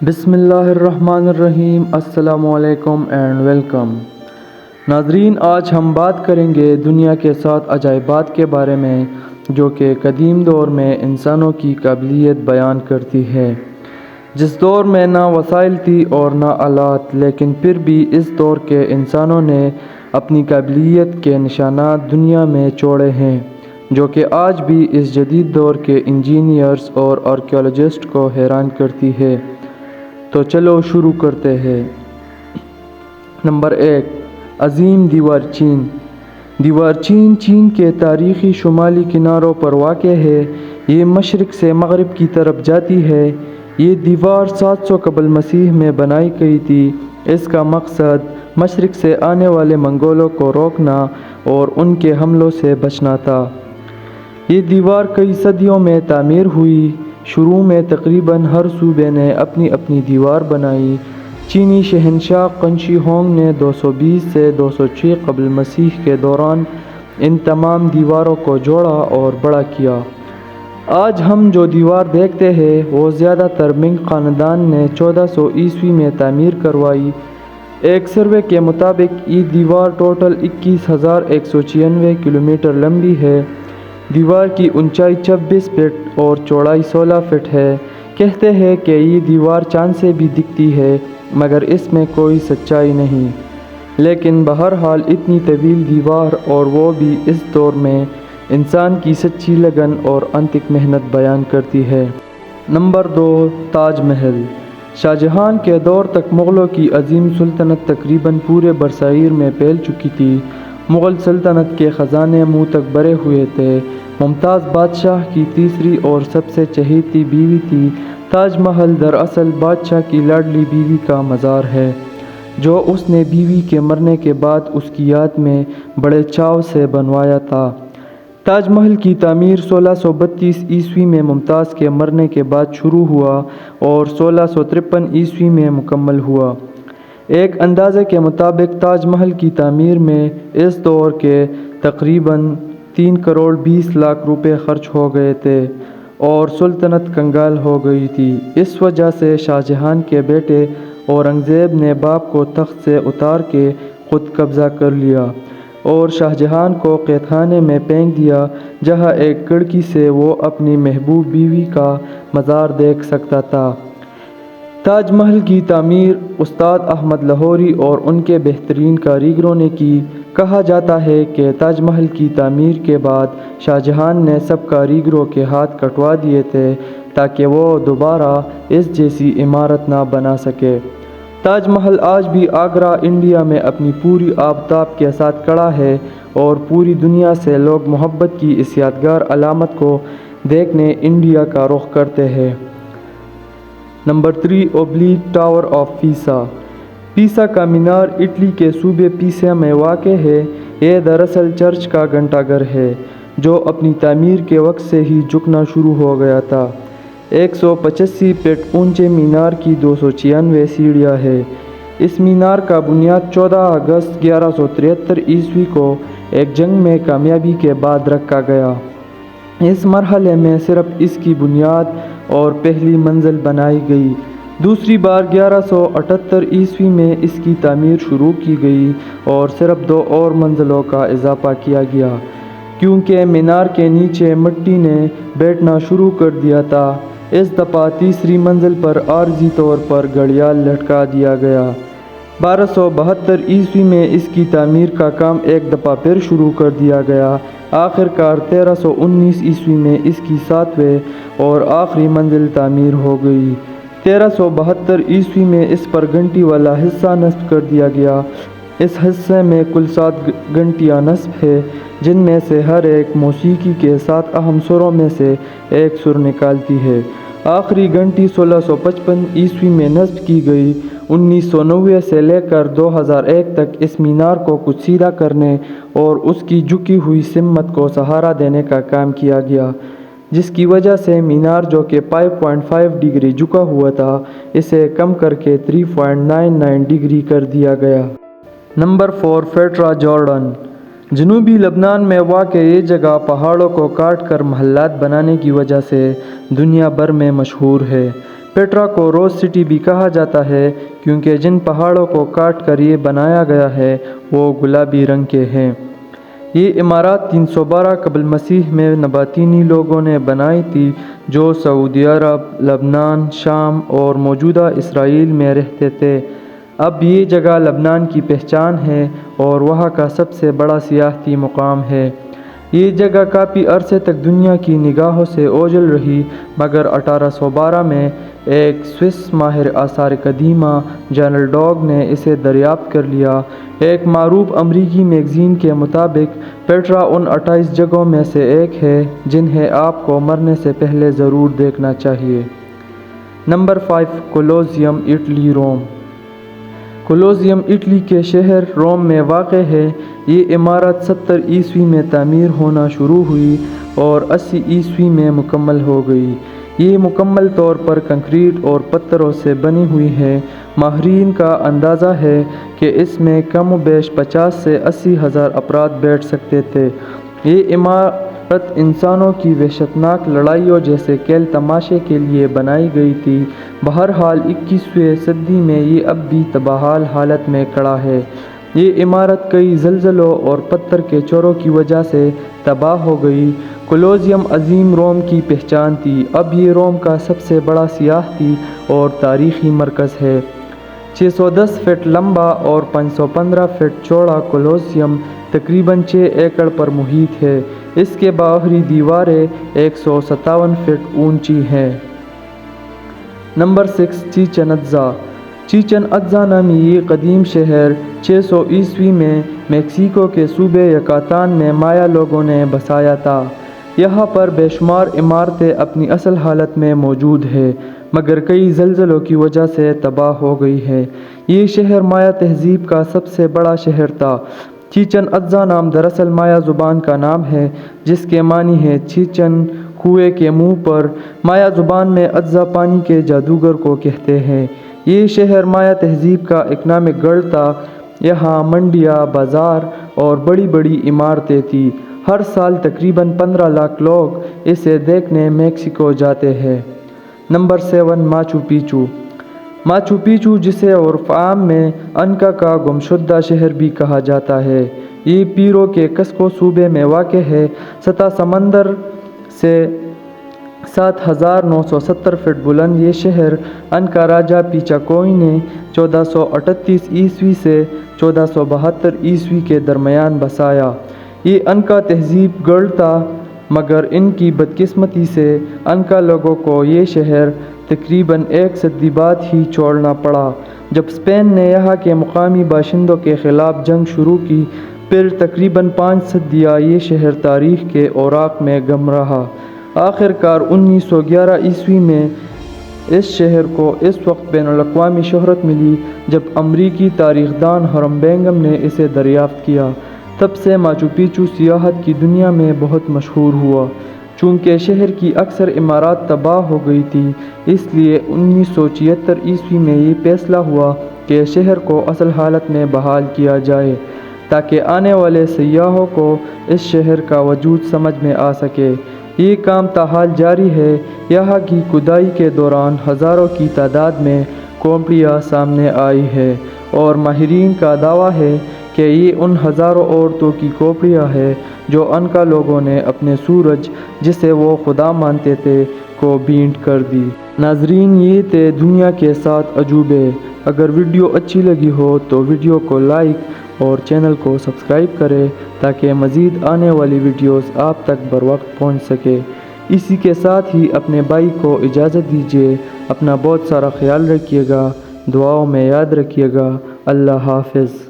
بسم اللہ الرحمن الرحیم۔ السلام علیکم اینڈ ویلکم۔ ناظرین، آج ہم بات کریں گے دنیا کے 7 عجائبات کے بارے میں جو کہ قدیم دور میں انسانوں کی قابلیت بیان کرتی ہے۔ جس دور میں نہ وسائل تھی اور نہ آلات، لیکن پھر بھی اس دور کے انسانوں نے اپنی قابلیت کے نشانات دنیا میں چھوڑے ہیں، جو کہ آج بھی اس جدید دور کے انجینئرز اور آرکیالوجسٹ کو حیران کرتی ہے۔ تو چلو شروع کرتے ہیں۔ نمبر 1، عظیم دیوار چین۔ دیوار چین چین کے تاریخی شمالی کناروں پر واقع ہے۔ یہ مشرق سے مغرب کی طرف جاتی ہے۔ یہ دیوار 700 قبل مسیح میں بنائی گئی تھی۔ اس کا مقصد مشرق سے آنے والے منگولوں کو روکنا اور ان کے حملوں سے بچنا تھا۔ یہ دیوار کئی صدیوں میں تعمیر ہوئی۔ شروع میں تقریباً ہر صوبے نے اپنی اپنی دیوار بنائی۔ چینی شہنشاہ قنشی ہونگ نے 220 سے 206 قبل مسیح کے دوران ان تمام دیواروں کو جوڑا اور بڑا کیا۔ آج ہم جو دیوار دیکھتے ہیں وہ زیادہ تر منگ خاندان نے 1400 عیسوی میں تعمیر کروائی۔ ایک سروے کے مطابق یہ دیوار ٹوٹل 21,196 کلومیٹر لمبی ہے۔ دیوار کی اونچائی 26 فٹ اور چوڑائی 16 فٹ ہے۔ کہتے ہیں کہ یہ دیوار چاند سے بھی دکھتی ہے، مگر اس میں کوئی سچائی نہیں، لیکن بہرحال اتنی طویل دیوار اور وہ بھی اس دور میں انسان کی سچی لگن اور انتھک محنت بیان کرتی ہے۔ نمبر 2، تاج محل۔ شاہجہاں کے دور تک مغلوں کی عظیم سلطنت تقریباً پورے برصغیر میں پھیل چکی تھی۔ مغل سلطنت کے خزانے منہ تک بھرے ہوئے تھے۔ ممتاز بادشاہ کی تیسری اور سب سے چہیتی بیوی تھی۔ تاج محل دراصل بادشاہ کی لاڈلی بیوی کا مزار ہے، جو اس نے بیوی کے مرنے کے بعد اس کی یاد میں بڑے چاو سے بنوایا تھا۔ تاج محل کی تعمیر 1632 عیسوی میں ممتاز کے مرنے کے بعد شروع ہوا اور 1653 عیسوی میں مکمل ہوا۔ ایک اندازے کے مطابق تاج محل کی تعمیر میں اس دور کے تقریباً 3 کروڑ 20 لاکھ روپے خرچ ہو گئے تھے اور سلطنت کنگال ہو گئی تھی۔ اس وجہ سے شاہجہاں کے بیٹے اورنگزیب نے باپ کو تخت سے اتار کے خود قبضہ کر لیا اور شاہجہاں کو قید خانے میں پھینک دیا، جہاں ایک کھڑکی سے وہ اپنی محبوب بیوی کا مزار دیکھ سکتا تھا۔ تاج محل کی تعمیر استاد احمد لاہوری اور ان کے بہترین کاریگروں نے کی۔ کہا جاتا ہے کہ تاج محل کی تعمیر کے بعد شاہجہاں نے سب کاریگروں کے ہاتھ کٹوا دیے تھے تاکہ وہ دوبارہ اس جیسی عمارت نہ بنا سکے۔ تاج محل آج بھی آگرہ، انڈیا میں اپنی پوری آبتاب کے ساتھ کھڑا ہے اور پوری دنیا سے لوگ محبت کی اس یادگار علامت کو دیکھنے انڈیا کا رخ کرتے ہیں۔ نمبر 3، اوبلیگ ٹاور آف پیسا۔ پیسا کا مینار اٹلی کے صوبے پیسا میں واقع ہے۔ یہ دراصل چرچ کا گھنٹہ گھر ہے، جو اپنی تعمیر کے وقت سے ہی جھکنا شروع ہو گیا تھا۔ 185 فٹ اونچے مینار کی 296 سیڑھیاں ہیں۔ اس مینار کا بنیاد 14 اگست 1173 عیسوی کو ایک جنگ میں کامیابی کے بعد رکھا گیا۔ اس مرحلے میں صرف اس کی بنیاد اور پہلی منزل بنائی گئی۔ دوسری بار 1178 عیسوی میں اس کی تعمیر شروع کی گئی اور صرف 2 اور منزلوں کا اضافہ کیا گیا، کیونکہ مینار کے نیچے مٹی نے بیٹھنا شروع کر دیا تھا۔ اس دفعہ تیسری منزل پر عارضی طور پر گھڑیال لٹکا دیا گیا۔ 1272 عیسوی میں اس کی تعمیر کا کام ایک دفعہ پھر شروع کر دیا گیا۔ آخر کار 1319 عیسوی میں اس کی 7ویں اور آخری منزل تعمیر ہو گئی۔ 1372 عیسوی میں اس پر گھنٹی والا حصہ نصب کر دیا گیا۔ اس حصے میں کل 7 گھنٹیاں نصب ہیں، جن میں سے ہر ایک موسیقی کے 7 اہم سروں میں سے ایک سر نکالتی ہے۔ آخری گھنٹی 1655 عیسوی میں نصب کی گئی۔ 1990 سے لے کر 2001 تک اس مینار کو کچھ سیدھا کرنے اور اس کی جھکی ہوئی سمت کو سہارا دینے کا کام کیا گیا، جس کی وجہ سے مینار جو کہ 5.5 ڈگری جھکا ہوا تھا، اسے کم کر کے 3.99 ڈگری کر دیا گیا۔ Number 4، Petra Jordan. جنوبی لبنان میں واقع یہ جگہ پہاڑوں کو کاٹ کر محلات بنانے کی وجہ سے دنیا بھر میں مشہور ہے۔ پیٹرا کو روز سٹی بھی کہا جاتا ہے کیونکہ جن پہاڑوں کو کاٹ کر یہ بنایا گیا ہے وہ گلابی رنگ کے ہیں۔ یہ عمارات 312 قبل مسیح میں نباتینی لوگوں نے بنائی تھی جو سعودی عرب، لبنان، شام اور موجودہ اسرائیل میں رہتے تھے۔ اب یہ جگہ لبنان کی پہچان ہے اور وہاں کا سب سے بڑا سیاحتی مقام ہے۔ یہ جگہ کافی عرصے تک دنیا کی نگاہوں سے اوجھل رہی مگر 1812 میں ایک سوئس ماہر آثار قدیمہ جنرل ڈوگ نے اسے دریافت کر لیا۔ ایک معروف امریکی میگزین کے مطابق پیٹرا ان 28 جگہوں میں سے ایک ہے جنہیں آپ کو مرنے سے پہلے ضرور دیکھنا چاہیے۔ نمبر 5 کولوسیوم اٹلی روم۔ کولوسیوم اٹلی کے شہر روم میں واقع ہے۔ یہ عمارت 70 عیسوی میں تعمیر ہونا شروع ہوئی اور 80 عیسوی میں مکمل ہو گئی۔ یہ مکمل طور پر کنکریٹ اور پتھروں سے بنی ہوئی ہے۔ ماہرین کا اندازہ ہے کہ اس میں کم و بیش 50 سے 80 ہزار افراد بیٹھ سکتے تھے۔ یہ عمارت انسانوں کی وحشتناک لڑائیوں جیسے کھیل تماشے کے لیے بنائی گئی تھی۔ بہرحال 21ویں صدی میں یہ اب بھی تابحال حالت میں کھڑا ہے۔ یہ عمارت کئی زلزلوں اور پتھر کے چوروں کی وجہ سے تباہ ہو گئی۔ کولوسیوم عظیم روم کی پہچان تھی۔ اب یہ روم کا سب سے بڑا سیاحتی اور تاریخی مرکز ہے۔ 610 فٹ لمبا اور 515 فٹ چوڑا کولوسیوم تقریباً 6 ایکڑ پر محیط ہے۔ اس کے باہری دیواریں 157 فٹ اونچی ہیں۔ نمبر 6 چیچن اطزا۔ چیچن اطزا نامی یہ قدیم شہر 600 عیسوی میں میکسیکو کے صوبے یکاتان میں مایا لوگوں نے بسایا تھا۔ یہاں پر بے شمار عمارتیں اپنی اصل حالت میں موجود ہیں مگر کئی زلزلوں کی وجہ سے تباہ ہو گئی ہیں۔ یہ شہر مایا تہذیب کا سب سے بڑا شہر تھا۔ چیچن اطزا نام دراصل مایا زبان کا نام ہے جس کے معنی ہے چیچن کنویں کے منہ پر۔ مایا زبان میں اطزا پانی کے جادوگر کو کہتے ہیں۔ یہ شہر مایا تہذیب کا اکنامک گڑھ تھا۔ یہاں منڈیاں، بازار اور بڑی بڑی عمارتیں تھیں۔ ہر سال تقریباً 15 لاکھ لوگ اسے دیکھنے میکسیکو جاتے ہیں۔ Number 7 Machu Picchu. Machu Picchu جسے عرف عام میں انکا کا گمشدہ شہر بھی کہا جاتا ہے، یہ پیرو کے کسکو صوبے میں واقع ہے۔ سطح سمندر سے 7970 فٹ بلند یہ شہر انکا راجا پیچاکوئی نے 1438 عیسوی سے 1472 عیسوی کے درمیان بسایا۔ یہ انکا تہذیب گڑھ تھا مگر ان کی بدقسمتی سے انکا لوگوں کو یہ شہر تقریباً 1 صدی بعد ہی چھوڑنا پڑا جب اسپین نے یہاں کے مقامی باشندوں کے خلاف جنگ شروع کی۔ پھر تقریباً 5 صدیاں یہ شہر تاریخ کے اوراق میں گم رہا۔ آخر کار 1911 عیسوی میں اس شہر کو اس وقت بین الاقوامی شہرت ملی جب امریکی تاریخ دان ہرم بینگم نے اسے دریافت کیا۔ تب سے ماچو پیچو سیاحت کی دنیا میں بہت مشہور ہوا۔ چونکہ شہر کی اکثر عمارات تباہ ہو گئی تھی اس لیے 1976 عیسوی میں یہ فیصلہ ہوا کہ شہر کو اصل حالت میں بحال کیا جائے تاکہ آنے والے سیاحوں کو اس شہر کا وجود سمجھ میں آ سکے۔ یہ کام تاحال جاری ہے۔ یہاں کی کھدائی کے دوران ہزاروں کی تعداد میں کھوپڑیاں سامنے آئی ہیں اور ماہرین کا دعویٰ ہے کہ یہ ان ہزاروں عورتوں کی کھوپڑیاں ہیں جو انکا لوگوں نے اپنے سورج جسے وہ خدا مانتے تھے کو بھینٹ کر دی۔ ناظرین یہ تھے دنیا کے 7 عجوبے۔ اگر ویڈیو اچھی لگی ہو تو ویڈیو کو لائک اور چینل کو سبسکرائب کریں تاکہ مزید آنے والی ویڈیوز آپ تک بروقت پہنچ سکے۔ اسی کے ساتھ ہی اپنے بھائی کو اجازت دیجیے۔ اپنا بہت سارا خیال رکھیے گا، دعاؤں میں یاد رکھیے گا۔ اللہ حافظ۔